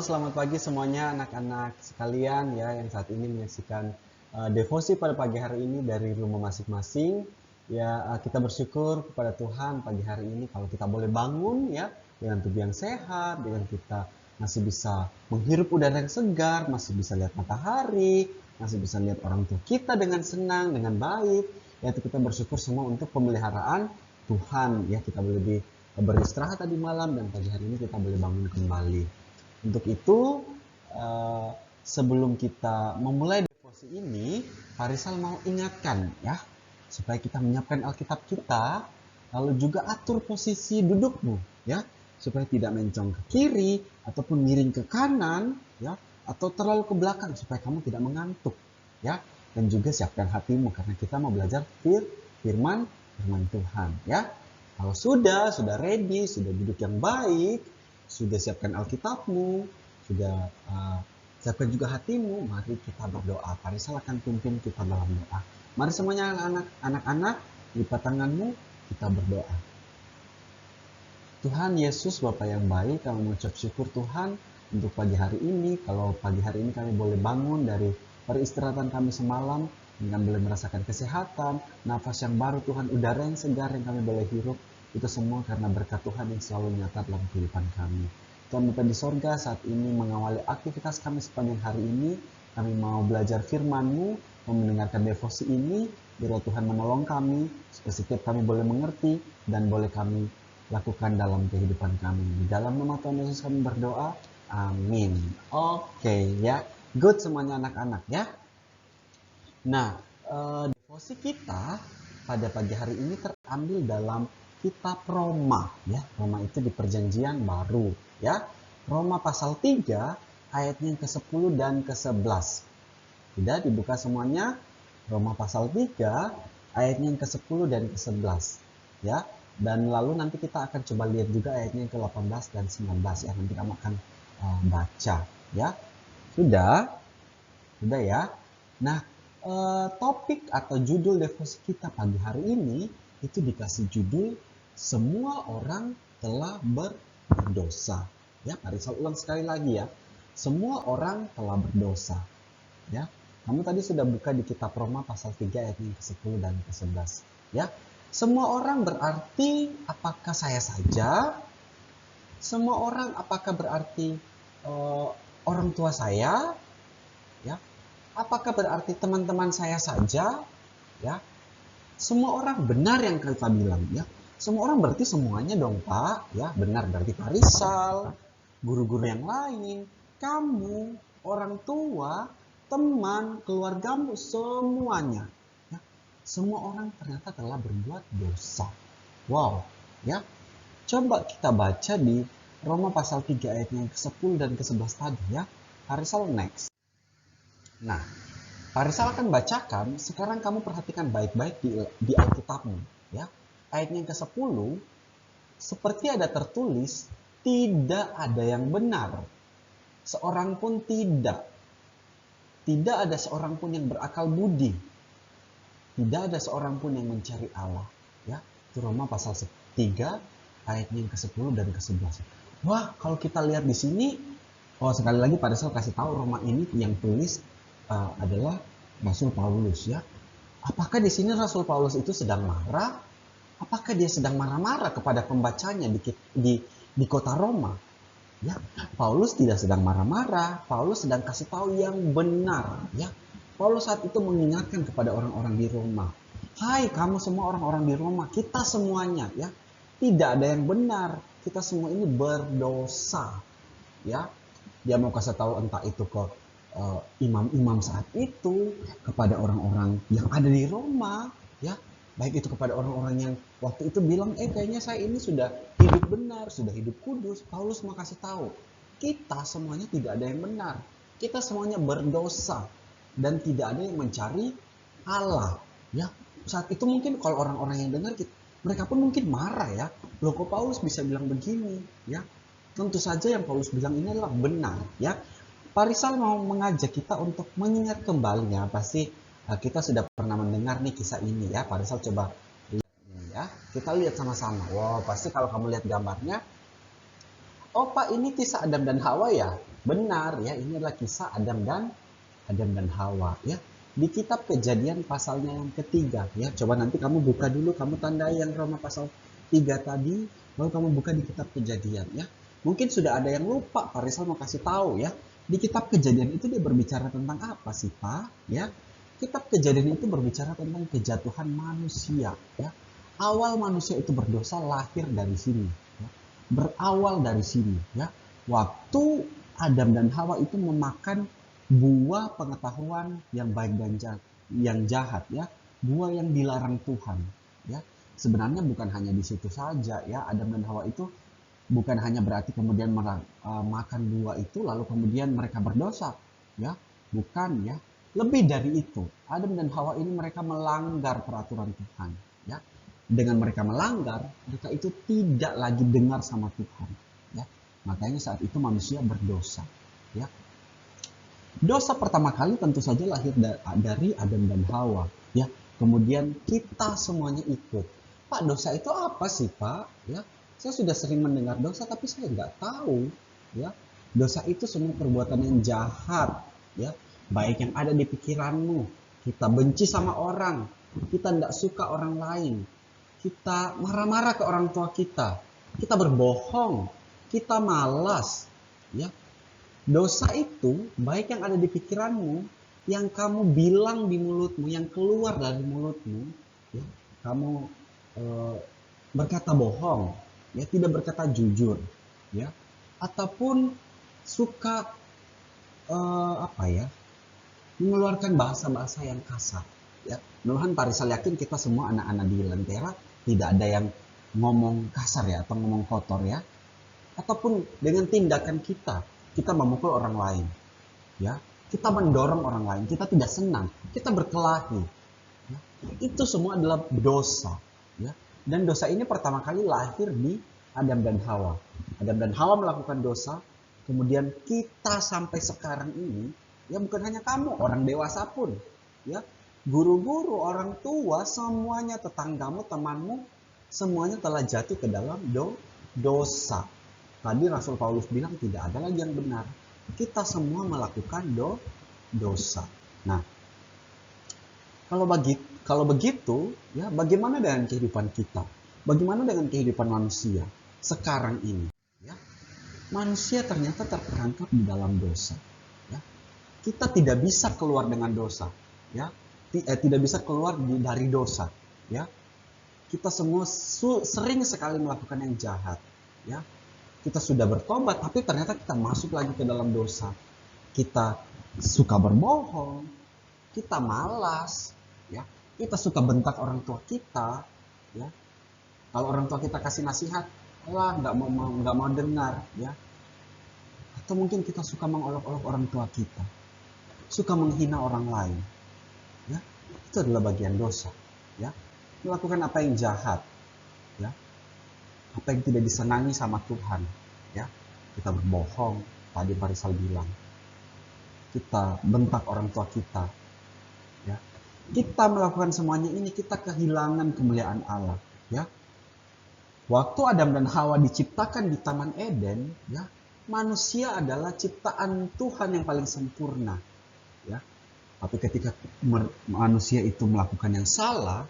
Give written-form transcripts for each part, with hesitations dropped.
selamat pagi semuanya anak-anak sekalian ya yang saat ini menyaksikan devosi pada pagi hari ini dari rumah masing-masing. Ya, kita bersyukur kepada Tuhan pagi hari ini kalau kita boleh bangun ya dengan tubuh yang sehat, dengan kita masih bisa menghirup udara yang segar, masih bisa lihat matahari, masih bisa lihat orang tua kita dengan senang, dengan baik. Yaitu kita bersyukur semua untuk pemeliharaan Tuhan ya, kita boleh beristirahat tadi malam dan pagi hari ini kita boleh bangun kembali. Untuk itu, sebelum kita memulai devosi ini, Pak Rizal mau ingatkan ya, supaya kita menyiapkan Alkitab kita, lalu juga atur posisi dudukmu ya, supaya tidak mencong ke kiri ataupun miring ke kanan ya, atau terlalu ke belakang supaya kamu tidak mengantuk ya. Dan juga siapkan hatimu karena kita mau belajar firman Tuhan ya. Kalau sudah ready, sudah duduk yang baik, sudah siapkan Alkitabmu, sudah siapkan juga hatimu, mari kita berdoa. Pak Rizal akan pimpin kita dalam doa. Mari semuanya anak-anak, lipat tanganmu, kita berdoa. Tuhan Yesus, Bapa yang baik, kami mengucap syukur Tuhan untuk pagi hari ini. Kalau pagi hari ini kami boleh bangun dari peristirahatan kami semalam, dengan boleh merasakan kesehatan, nafas yang baru Tuhan, udara yang segar yang kami boleh hirup, itu semua karena berkat Tuhan yang selalu nyata dalam kehidupan kami. Tuhan Bapa di sorga, saat ini mengawali aktivitas kami sepanjang hari ini, kami mau belajar firman-Mu, mau mendengarkan devosi ini, biarlah Tuhan menolong kami, supaya setiap kami boleh mengerti, dan boleh kami lakukan dalam kehidupan kami. Di dalam nama Tuhan Yesus kami berdoa, amin. Oke ya, good semuanya anak-anak ya. Nah, devosi kita pada pagi hari ini terambil dalam kitab Roma ya. Roma itu di perjanjian baru ya. Roma pasal 3 ayatnya yang ke-10 dan ke-11. Sudah dibuka semuanya? Roma pasal 3 ayatnya yang ke-10 dan ke-11 ya. Dan lalu nanti kita akan coba lihat juga ayatnya yang ke-18 dan 19 ya. Nanti kamu akan baca ya. Sudah ya. Nah, topik atau judul devosi kita pagi hari ini itu dikasih judul semua orang telah berdosa. Ya, Pak Rizal ulang sekali lagi ya. Semua orang telah berdosa. Ya. Kamu tadi sudah buka di kitab Roma pasal 3 ayat yang ke-10 dan ke-11. Ya. Semua orang berarti apakah saya saja? Semua orang apakah berarti orang tua saya? Ya. Apakah berarti teman-teman saya saja? Ya. Semua orang benar yang kita bilang ya. Semua orang berarti semuanya dong Pak. Ya, benar berarti Pak Rizal, guru-guru yang lain, kamu, orang tua, teman, keluargamu, semuanya. Ya. Semua orang ternyata telah berbuat dosa. Wow, ya. Coba kita baca di Roma pasal 3 ayatnya yang ke-10 dan ke-11 tadi ya. Pak Rizal next. Nah, Pak Rizal akan bacakan, sekarang kamu perhatikan baik-baik di Alkitabmu. Ya. Ayatnya yang ke-10, seperti ada tertulis, tidak ada yang benar. Seorang pun tidak. Tidak ada seorang pun yang berakal budi. Tidak ada seorang pun yang mencari Allah. Ya. Itu Roma pasal 3, ayatnya yang ke-10 dan ke-11. Wah, kalau kita lihat di sini, sekali lagi Pak Rizal kasih tahu Roma ini yang tulis adalah Rasul Paulus ya. Apakah di sini Rasul Paulus itu sedang marah? Apakah dia sedang marah-marah kepada pembacanya di kota Roma? Ya, Paulus tidak sedang marah-marah. Paulus sedang kasih tahu yang benar. Ya, Paulus saat itu mengingatkan kepada orang-orang di Roma. Hai kamu semua orang-orang di Roma, kita semuanya ya tidak ada yang benar. Kita semua ini berdosa. Ya, dia mau kasih tahu entah itu ke imam-imam saat itu, kepada orang-orang yang ada di Roma, ya, baik itu kepada orang-orang yang waktu itu bilang, kayaknya saya ini sudah hidup benar, sudah hidup kudus. Paulus mau kasih tahu, kita semuanya tidak ada yang benar, kita semuanya berdosa dan tidak ada yang mencari Allah. Ya, saat itu mungkin kalau orang-orang yang dengar, mereka pun mungkin marah ya, loh kok Paulus bisa bilang begini, ya. Tentu saja yang Paulus bilang ini adalah benar, ya. Pak Rizal mau mengajak kita untuk mengingat kembali ya, pasti kita sudah pernah mendengar nih kisah ini ya. Pak Rizal coba lihat ini ya, kita lihat sama-sama. Wow, pasti kalau kamu lihat gambarnya, oh Pak ini kisah Adam dan Hawa ya. Benar ya, ini adalah kisah Adam dan Hawa ya. Di kitab Kejadian pasalnya yang ketiga ya. Coba nanti kamu buka dulu, kamu tandai yang Roma pasal 3 tadi, lalu kamu buka di kitab Kejadian ya. Mungkin sudah ada yang lupa, Pak Rizal mau kasih tahu ya. Di kitab Kejadian itu dia berbicara tentang apa sih, Pak? Ya. Kitab Kejadian itu berbicara tentang kejatuhan manusia ya. Awal manusia itu berdosa lahir dari sini ya. Berawal dari sini ya. Waktu Adam dan Hawa itu memakan buah pengetahuan yang baik dan yang jahat ya, buah yang dilarang Tuhan ya. Sebenarnya bukan hanya di situ saja ya, Adam dan Hawa itu bukan hanya berarti kemudian makan buah itu lalu kemudian mereka berdosa ya, bukan ya. Lebih dari itu, Adam dan Hawa ini mereka melanggar peraturan Tuhan ya. Dengan mereka melanggar, mereka itu tidak lagi dengar sama Tuhan ya. Makanya saat itu manusia berdosa ya. Dosa pertama kali tentu saja lahir dari Adam dan Hawa ya. Kemudian kita semuanya ikut. Pak, dosa itu apa sih, Pak? Ya, saya sudah sering mendengar dosa tapi saya nggak tahu ya. Dosa itu semua perbuatan yang jahat ya, baik yang ada di pikiranmu. Kita benci sama orang, kita tidak suka orang lain, kita marah-marah ke orang tua kita berbohong, kita malas ya. Dosa itu baik yang ada di pikiranmu, yang kamu bilang di mulutmu, yang keluar dari mulutmu ya. Kamu berkata bohong ya, tidak berkata jujur ya, ataupun suka mengeluarkan bahasa-bahasa yang kasar ya. Nuhan Parisal yakin kita semua anak-anak di Lentera tidak ada yang ngomong kasar ya, atau ngomong kotor ya. Ataupun dengan tindakan kita memukul orang lain ya, kita mendorong orang lain, kita tidak senang, kita berkelahi ya. Itu semua adalah dosa ya. Dan dosa ini pertama kali lahir di Adam dan Hawa. Adam dan Hawa melakukan dosa, kemudian kita sampai sekarang ini ya, bukan hanya kamu, orang dewasa pun ya, guru-guru, orang tua, semuanya, tetanggamu, temanmu, semuanya telah jatuh ke dalam dosa. Tadi Rasul Paulus bilang tidak ada lagi yang benar. Kita semua melakukan dosa. Nah, kalau begitu ya, bagaimana dengan kehidupan kita? Bagaimana dengan kehidupan manusia sekarang ini ya? Manusia ternyata terperangkap di dalam dosa ya. Kita tidak bisa keluar dengan dosa ya. Tidak bisa keluar dari dosa ya. Kita semua sering sekali melakukan yang jahat ya. Kita sudah bertobat tapi ternyata kita masuk lagi ke dalam dosa. Kita suka berbohong, kita malas ya. Kita suka bentak orang tua kita ya. Kalau orang tua kita kasih nasihat, nggak mau dengar ya. Atau mungkin kita suka mengolok-olok orang tua kita, suka menghina orang lain ya. Itu adalah bagian dosa ya. Melakukan apa yang jahat ya, apa yang tidak disenangi sama Tuhan ya. Kita berbohong, tadi Parisal bilang, kita bentak orang tua kita ya. Kita melakukan semuanya ini, kita kehilangan kemuliaan Allah ya. Waktu Adam dan Hawa diciptakan di Taman Eden ya, manusia adalah ciptaan Tuhan yang paling sempurna ya. Tapi ketika manusia itu melakukan yang salah,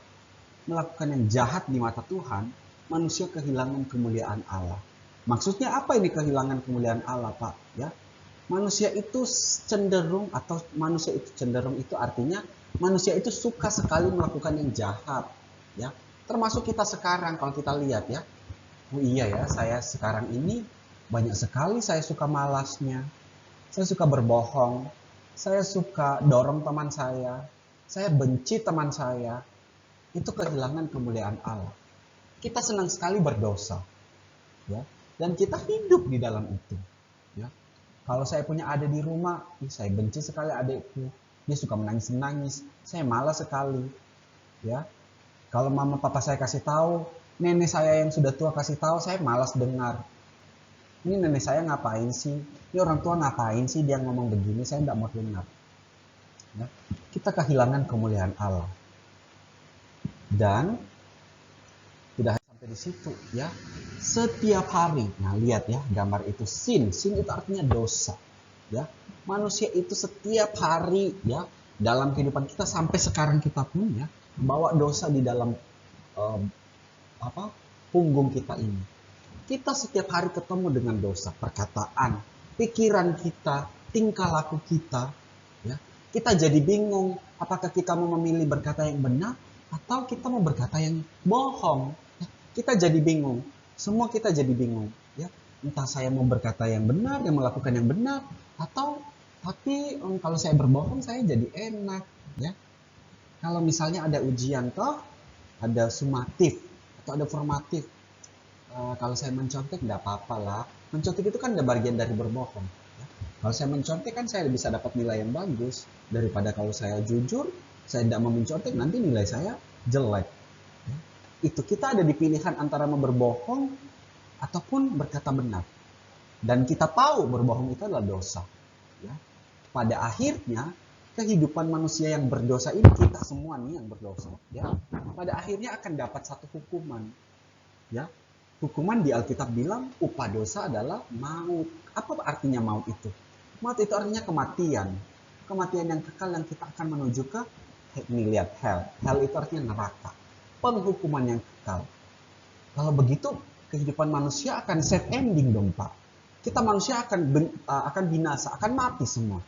melakukan yang jahat di mata Tuhan, manusia kehilangan kemuliaan Allah. Maksudnya apa ini kehilangan kemuliaan Allah, Pak? Ya, manusia itu cenderung, atau manusia itu cenderung itu artinya manusia itu suka sekali melakukan yang jahat, ya. Termasuk kita sekarang kalau kita lihat ya. Oh iya ya, saya sekarang ini banyak sekali saya suka malasnya. Saya suka berbohong. Saya suka dorong teman saya benci teman saya. Itu kehilangan kemuliaan Allah. Kita senang sekali berdosa, ya, dan kita hidup di dalam itu, ya. Kalau saya punya adik di rumah, saya benci sekali adikku. Dia suka menangis-nangis, saya malas sekali, ya. Kalau mama papa saya kasih tahu, nenek saya yang sudah tua kasih tahu, saya malas dengar. Ini nenek saya ngapain sih? Ini orang tua ngapain sih dia ngomong begini? Saya tidak mau dengar. Ya. Kita kehilangan kemuliaan Allah. Dan tidak sampai di situ, ya. Setiap hari, nah lihat ya gambar itu sin itu artinya dosa. ya. Manusia itu setiap hari ya dalam kehidupan kita sampai sekarang kita pun ya bawa dosa di dalam eh, punggung kita ini. Kita setiap hari ketemu dengan dosa, perkataan, pikiran kita, tingkah laku kita, ya. Kita jadi bingung apakah kita mau memilih berkata yang benar atau kita mau berkata yang bohong. Ya, kita jadi bingung. Semua kita jadi bingung, ya. Entah saya mau berkata yang benar, yang melakukan yang benar, atau tapi kalau saya berbohong saya jadi enak, ya. Kalau misalnya ada ujian toh, ada sumatif atau ada formatif. Kalau saya mencontek nggak apa-apa lah. Mencontek itu kan ada bagian dari berbohong. Ya. Kalau saya mencontek kan saya bisa dapat nilai yang bagus daripada kalau saya jujur, saya tidak mau mencontek nanti nilai saya jelek. Ya. Itu kita ada di pilihan antara mau berbohong ataupun berkata benar. Dan kita tahu berbohong itu adalah dosa. Ya. Pada akhirnya kehidupan manusia yang berdosa ini kita semua nih yang berdosa. Ya. Pada akhirnya akan dapat satu hukuman. Ya. Hukuman di Alkitab bilang upah dosa adalah maut. Apa artinya maut itu? Maut itu artinya kematian. Kematian yang kekal yang kita akan menuju ke, ini lihat, hell. Hell itu artinya neraka. Penghukuman yang kekal. Kalau begitu kehidupan manusia akan sad ending dong Pak. Kita manusia akan binasa, akan mati semua.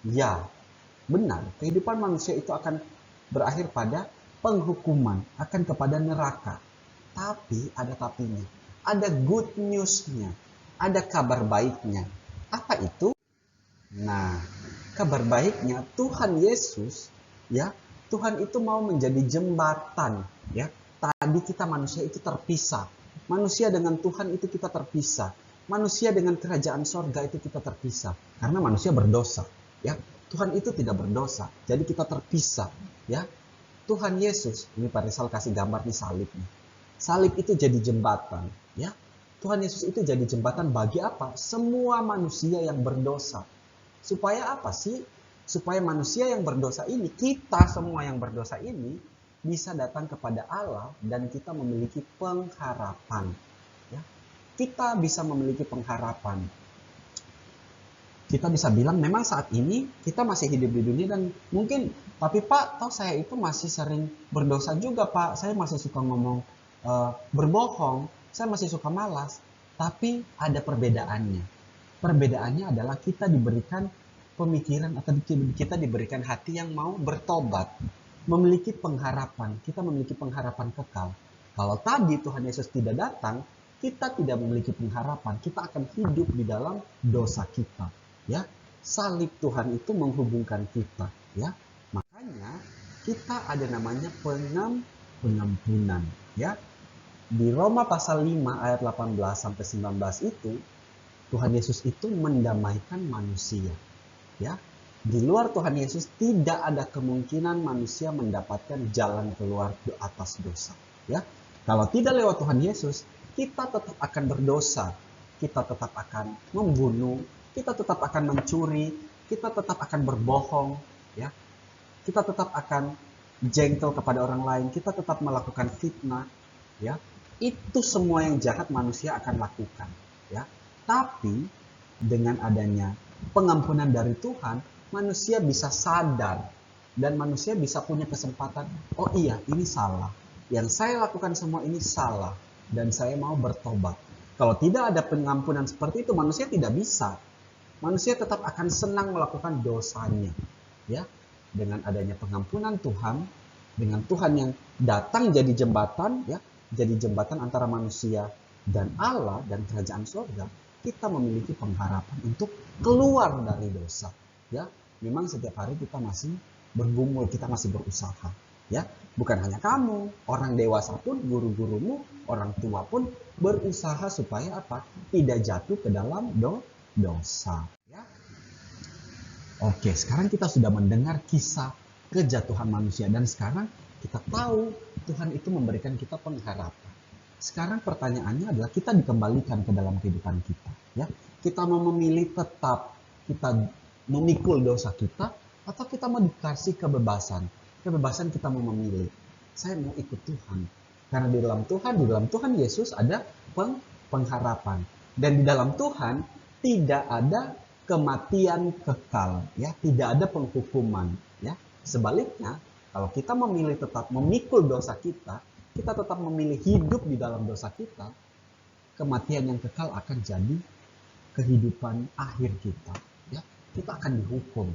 Ya, benar. Kehidupan manusia itu akan berakhir pada penghukuman, akan kepada neraka. Tapi ada tapinya. Ada good news-nya. Ada kabar baiknya. Apa itu? Nah, kabar baiknya Tuhan Yesus, ya, Tuhan itu mau menjadi jembatan, ya. Tadi kita manusia itu terpisah. Manusia dengan Tuhan itu kita terpisah. Manusia dengan kerajaan sorga itu kita terpisah. Karena manusia berdosa. Ya, Tuhan itu tidak berdosa, jadi kita terpisah. Ya, Tuhan Yesus, ini Pak Rizal kasih gambar nih salibnya. Salib itu jadi jembatan. Ya, Tuhan Yesus itu jadi jembatan bagi apa? Semua manusia yang berdosa. Supaya apa sih? Supaya manusia yang berdosa ini, kita semua yang berdosa ini bisa datang kepada Allah dan kita memiliki pengharapan. Ya, kita bisa memiliki pengharapan. Kita bisa bilang memang saat ini kita masih hidup di dunia dan mungkin, tapi Pak, toh saya itu masih sering berdosa juga Pak. Saya masih suka ngomong berbohong, saya masih suka malas. Tapi ada perbedaannya. Perbedaannya adalah kita diberikan pemikiran atau kita diberikan hati yang mau bertobat, memiliki pengharapan. Kita memiliki pengharapan kekal. Kalau tadi Tuhan Yesus tidak datang, kita tidak memiliki pengharapan. Kita akan hidup di dalam dosa kita. Ya, salib Tuhan itu menghubungkan kita. Ya, makanya kita ada namanya pengampunan. Ya, di Roma pasal 5 ayat 18 sampai 19 itu Tuhan Yesus itu mendamaikan manusia. Ya, di luar Tuhan Yesus tidak ada kemungkinan manusia mendapatkan jalan keluar di atas dosa. Ya, kalau tidak lewat Tuhan Yesus, kita tetap akan berdosa, kita tetap akan membunuh, kita tetap akan mencuri, kita tetap akan berbohong, ya, kita tetap akan jengkel kepada orang lain, kita tetap melakukan fitnah, ya, itu semua yang jahat manusia akan lakukan, ya. Tapi dengan adanya pengampunan dari Tuhan, manusia bisa sadar dan manusia bisa punya kesempatan, oh iya ini salah, yang saya lakukan semua ini salah dan saya mau bertobat. Kalau tidak ada pengampunan seperti itu, manusia tidak bisa. Manusia tetap akan senang melakukan dosanya. Ya, dengan adanya pengampunan Tuhan, dengan Tuhan yang datang jadi jembatan, ya, jadi jembatan antara manusia dan Allah dan kerajaan surga, kita memiliki pengharapan untuk keluar dari dosa. Ya, memang setiap hari kita masih bergumul, kita masih berusaha. Ya, bukan hanya kamu, orang dewasa pun, guru-gurumu, orang tua pun berusaha supaya apa? Tidak jatuh ke dalam dosa. Ya. Oke, sekarang kita sudah mendengar kisah kejatuhan manusia dan sekarang kita tahu Tuhan itu memberikan kita pengharapan. Sekarang pertanyaannya adalah kita dikembalikan ke dalam kehidupan kita. Ya, kita mau memilih tetap kita memikul dosa kita atau kita mau dikasih kebebasan. Kebebasan kita mau memilih. Saya mau ikut Tuhan. Karena di dalam Tuhan Yesus ada pengharapan. Dan di dalam Tuhan tidak ada kematian kekal, ya, tidak ada penghukuman, ya. Sebaliknya, kalau kita memilih tetap memikul dosa kita tetap memilih hidup di dalam dosa kita, kematian yang kekal akan jadi kehidupan akhir kita, ya. Kita akan dihukum,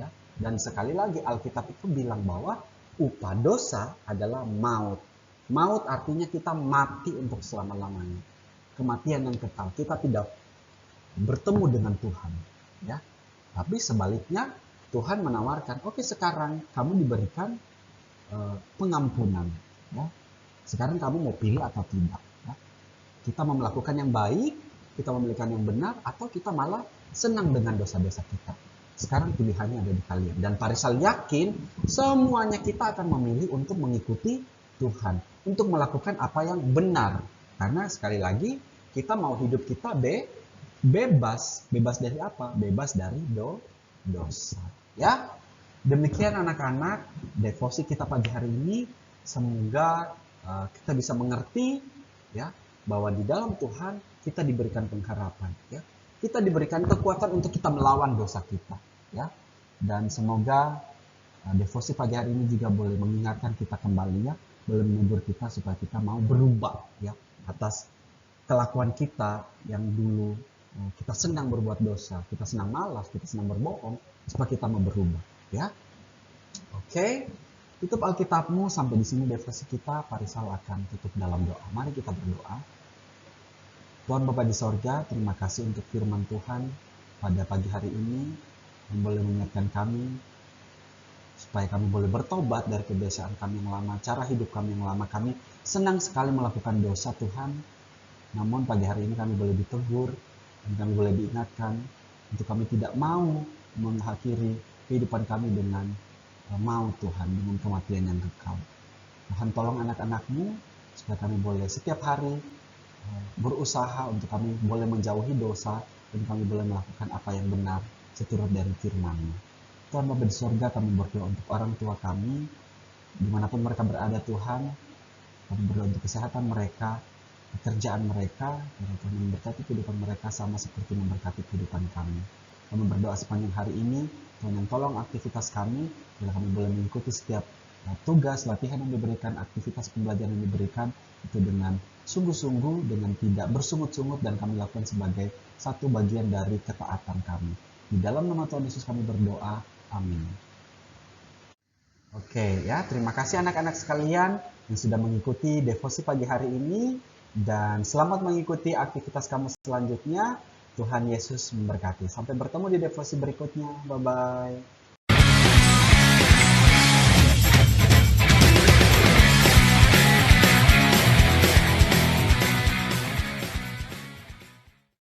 ya. Dan sekali lagi Alkitab itu bilang bahwa upah dosa adalah maut. Maut artinya kita mati untuk selama-lamanya. Kematian yang kekal, kita tidak bertemu dengan Tuhan, ya. Tapi sebaliknya Tuhan menawarkan, oke, sekarang kamu diberikan pengampunan, ya. Sekarang kamu mau pilih atau tidak, ya. Kita mau melakukan yang baik, kita memiliki yang benar, atau kita malah senang dengan dosa-dosa kita. Sekarang pilihannya ada di kalian. Dan Parisal yakin semuanya kita akan memilih untuk mengikuti Tuhan, untuk melakukan apa yang benar. Karena sekali lagi kita mau hidup kita bebas dari apa? Bebas dari dosa. Ya, demikian anak-anak devosi kita pagi hari ini. Semoga kita bisa mengerti, ya, bahwa di dalam Tuhan kita diberikan pengharapan, ya. Kita diberikan kekuatan untuk kita melawan dosa kita, ya. Dan semoga devosi pagi hari ini juga boleh mengingatkan kita kembali, ya, boleh menegur kita supaya kita mau berubah, ya, atas kelakuan kita yang dulu kita senang berbuat dosa, kita senang malas, kita senang berbohong, supaya kita mau berubah, ya. Oke, tutup Alkitabmu. Sampai di sini devosi kita. Parisal akan tutup dalam doa. Mari kita berdoa. Tuhan Bapa di sorga, terima kasih untuk firman Tuhan pada pagi hari ini yang boleh mengingatkan kami supaya kami boleh bertobat dari kebiasaan kami yang lama, cara hidup kami yang lama. Kami senang sekali melakukan dosa, Tuhan. Namun pagi hari ini kami boleh ditegur dan kami boleh diingatkan untuk kami tidak mau mengakhiri kehidupan kami dengan maut, Tuhan, dengan kematian yang kekal. Tuhan, tolong anak-anak-Mu supaya kami boleh setiap hari berusaha untuk kami boleh menjauhi dosa dan kami boleh melakukan apa yang benar seturut dari firman-Mu. Tuhan Bapa di surga, kami berdoa untuk orang tua kami dimanapun mereka berada, Tuhan. Kami berdoa untuk kesehatan mereka, pekerjaan mereka, dan Tuhan memberkati kehidupan mereka sama seperti memberkati kehidupan kami. Kami berdoa sepanjang hari ini, Tuhan yang tolong aktivitas kami, bila kami boleh mengikuti setiap tugas, latihan yang diberikan, aktivitas pembelajaran yang diberikan, itu dengan sungguh-sungguh, dengan tidak bersungut-sungut, dan kami lakukan sebagai satu bagian dari ketaatan kami. Di dalam nama Tuhan Yesus kami berdoa, amin. Oke, ya, terima kasih anak-anak sekalian yang sudah mengikuti devosi pagi hari ini, dan selamat mengikuti aktivitas kamu selanjutnya. Tuhan Yesus memberkati. Sampai bertemu di devosi berikutnya. Bye-bye.